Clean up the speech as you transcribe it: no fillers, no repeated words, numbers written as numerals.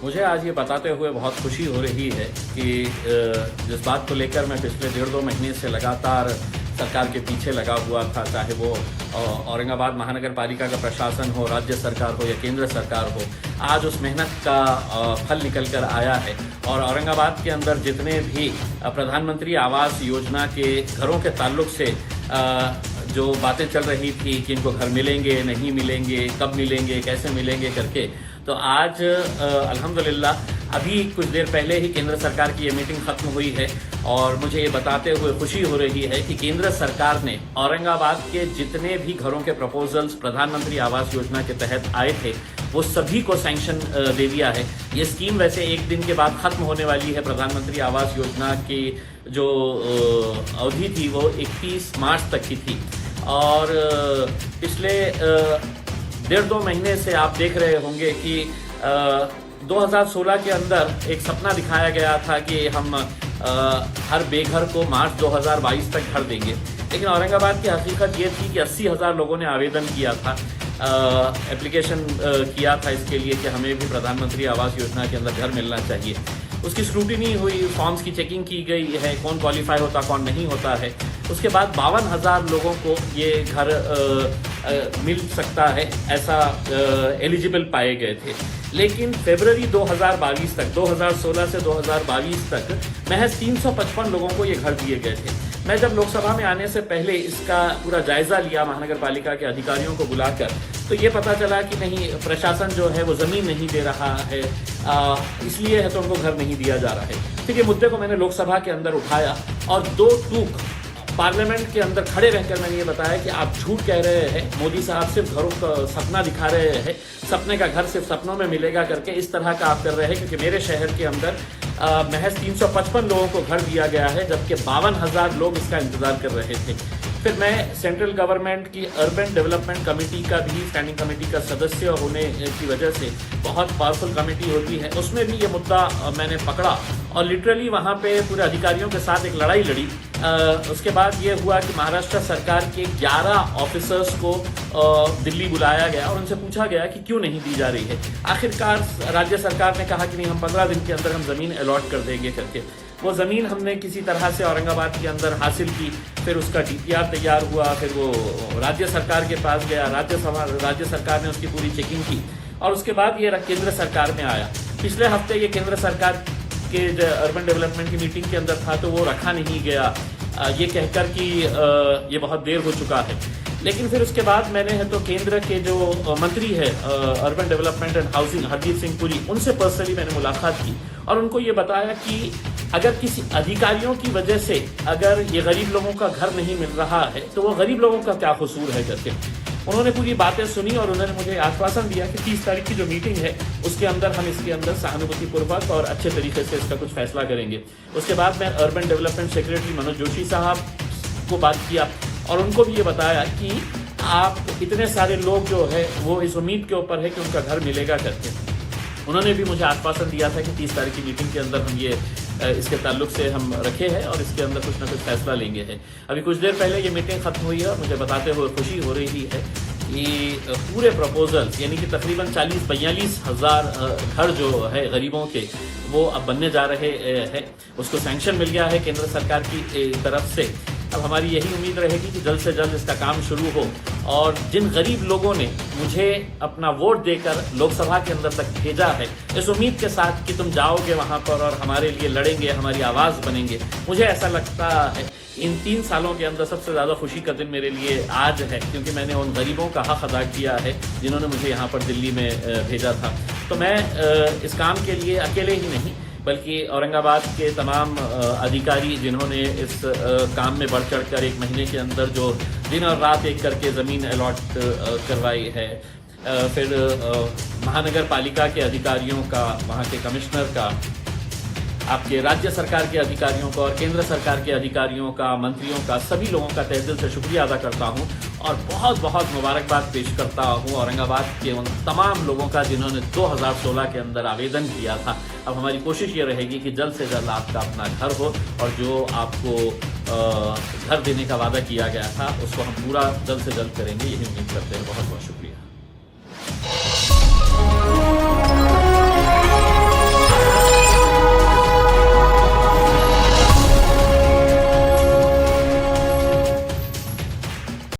मुझे आज ये बताते हुए बहुत खुशी हो रही है कि जिस बात को लेकर मैं पिछले 1.5-2 महीने से लगातार सरकार के पीछे लगा हुआ था, चाहे वो औरंगाबाद महानगर पालिका का प्रशासन हो, राज्य सरकार हो या केंद्र सरकार हो, आज उस मेहनत का फल निकल कर आया है। और औरंगाबाद के अंदर जितने भी प्रधानमंत्री आवास योजना के घरों के ताल्लुक से जो बातें चल रही थी कि इनको घर मिलेंगे, नहीं मिलेंगे, कब मिलेंगे, कैसे मिलेंगे करके, तो आज अल्हम्दुलिल्लाह अभी कुछ देर पहले ही केंद्र सरकार की ये मीटिंग खत्म हुई है और मुझे ये बताते हुए खुशी हो रही है कि केंद्र सरकार ने औरंगाबाद के जितने भी घरों के प्रपोजल्स प्रधानमंत्री आवास योजना के तहत आए थे वो सभी को सैंक्शन दे दिया है। ये स्कीम वैसे एक दिन के बाद खत्म होने वाली है। प्रधानमंत्री आवास योजना की जो अवधि थी वो 31 मार्च तक की थी और पिछले 1.5-2 महीने से आप देख रहे होंगे कि 2016 के अंदर एक सपना दिखाया गया था कि हम हर बेघर को मार्च 2022 तक घर देंगे, लेकिन औरंगाबाद की हकीकत ये थी कि 80,000 लोगों ने आवेदन किया था, एप्लीकेशन किया था इसके लिए कि हमें भी प्रधानमंत्री आवास योजना के अंदर घर मिलना चाहिए। उसकी स्क्रूटिनी हुई, फॉर्म्स की चेकिंग की गई है, कौन क्वालिफाई होता कौन नहीं होता है। उसके बाद 52,000 लोगों को ये घर मिल सकता है, ऐसा एलिजिबल पाए गए थे। लेकिन फरवरी 2022 तक, 2016 से 2022 तक महज 355 लोगों को ये घर दिए गए थे। मैं जब लोकसभा में आने से पहले इसका पूरा जायजा लिया महानगर पालिका के अधिकारियों को बुलाकर, तो ये पता चला कि नहीं, प्रशासन जो है वो ज़मीन नहीं दे रहा है, इसलिए है तो उनको घर नहीं दिया जा रहा है। फिर ये मुद्दे को मैंने लोकसभा के अंदर उठाया और 2 टूक पार्लियामेंट के अंदर खड़े रहकर मैंने ये बताया कि आप झूठ कह रहे हैं, मोदी साहब सिर्फ घरों का सपना दिखा रहे हैं, सपने का घर सिर्फ सपनों में मिलेगा करके इस तरह का आप कर रहे हैं, क्योंकि मेरे शहर के अंदर महज 355 लोगों को घर दिया गया है, जबकि 52,000 लोग इसका इंतजार कर रहे थे। फिर मैं सेंट्रल गवर्नमेंट की अर्बन डेवलपमेंट कमेटी का भी, स्टैंडिंग कमेटी का सदस्य होने की वजह से, बहुत पावरफुल कमेटी होती है, उसमें भी ये मुद्दा मैंने पकड़ा और लिटरली वहाँ पे पूरे अधिकारियों के साथ एक लड़ाई लड़ी। उसके बाद ये हुआ कि महाराष्ट्र सरकार के 11 ऑफिसर्स को दिल्ली बुलाया गया और उनसे पूछा गया कि क्यों नहीं दी जा रही है। आखिरकार राज्य सरकार ने कहा कि नहीं, हम 15 दिन के अंदर हम ज़मीन अलॉट कर देंगे करके। वो ज़मीन हमने किसी तरह से औरंगाबाद के अंदर हासिल की, फिर उसका DPR तैयार हुआ, फिर वो राज्य सरकार के पास गया, राज्य सरकार ने उसकी पूरी चेकिंग की और उसके बाद ये केंद्र सरकार में आया। पिछले हफ्ते ये केंद्र सरकार के अर्बन डेवलपमेंट की मीटिंग के अंदर था तो वो रखा नहीं गया, ये कहकर कि ये बहुत देर हो चुका है। लेकिन फिर उसके बाद मैंने है तो केंद्र के जो मंत्री है urban development and housing, Hardeep Singh Puri, उनसे पर्सनली मैंने मुलाकात की और उनको ये बताया कि अगर किसी अधिकारियों की वजह से अगर ये गरीब लोगों का घर नहीं मिल रहा है तो वो गरीब लोगों का क्या कसूर है करके। उन्होंने पूरी बातें सुनी और उन्होंने मुझे आश्वासन दिया कि 30 तारीख की जो मीटिंग है उसके अंदर हम इसके अंदर सहानुभूतिपूर्वक और अच्छे तरीके से इसका कुछ फैसला करेंगे। उसके बाद मैं urban development secretary Manoj Joshi साहब को बात किया और उनको भी ये बताया कि आप इतने सारे लोग जो है वो इस उम्मीद के ऊपर है कि उनका घर मिलेगा करके। उन्होंने भी मुझे आश्वासन दिया था कि 30 तारीख की मीटिंग के अंदर हम ये इसके ताल्लुक से हम रखे हैं और इसके अंदर कुछ ना कुछ फैसला लेंगे हैं। अभी कुछ देर पहले ये मीटिंग खत्म हुई है और मुझे बताते हुए खुशी हो रही है कि पूरे प्रपोजल्स यानी कि तकरीबन 40-42 हज़ार घर जो है गरीबों के वो अब बनने जा रहे हैं। उसको सैंक्शन मिल गया है केंद्र सरकार की तरफ से। अब हमारी यही उम्मीद रहेगी कि जल्द से जल्द इसका काम शुरू हो और जिन गरीब लोगों ने मुझे अपना वोट देकर लोकसभा के अंदर तक भेजा है, इस उम्मीद के साथ कि तुम जाओगे वहां पर और हमारे लिए लड़ेंगे, हमारी आवाज़ बनेंगे, मुझे ऐसा लगता है इन 3 सालों के अंदर सबसे ज़्यादा खुशी का दिन मेरे लिए आज है, क्योंकि मैंने उन गरीबों का हक अदा किया है जिन्होंने मुझे यहाँ पर दिल्ली में भेजा था। तो मैं इस काम के लिए अकेले ही नहीं बल्कि औरंगाबाद के तमाम अधिकारी जिन्होंने इस काम में बढ़ चढ़ कर 1 महीने के अंदर जो दिन और रात एक करके ज़मीन अलॉट करवाई है, फिर महानगर पालिका के अधिकारियों का, वहाँ के कमिश्नर का, आपके राज्य सरकार के अधिकारियों का और केंद्र सरकार के अधिकारियों का, मंत्रियों का, सभी लोगों का तहे दिल से शुक्रिया अदा करता हूं और बहुत बहुत मुबारकबाद पेश करता हूं औरंगाबाद के उन तमाम लोगों का जिन्होंने 2016 के अंदर आवेदन किया था। अब हमारी कोशिश ये रहेगी कि जल्द से जल्द आपका अपना घर हो और जो आपको घर देने का वादा किया गया था उसको हम पूरा जल्द से जल्द करेंगे, यही उम्मीद करते हैं। बहुत बहुत शुक्रिया।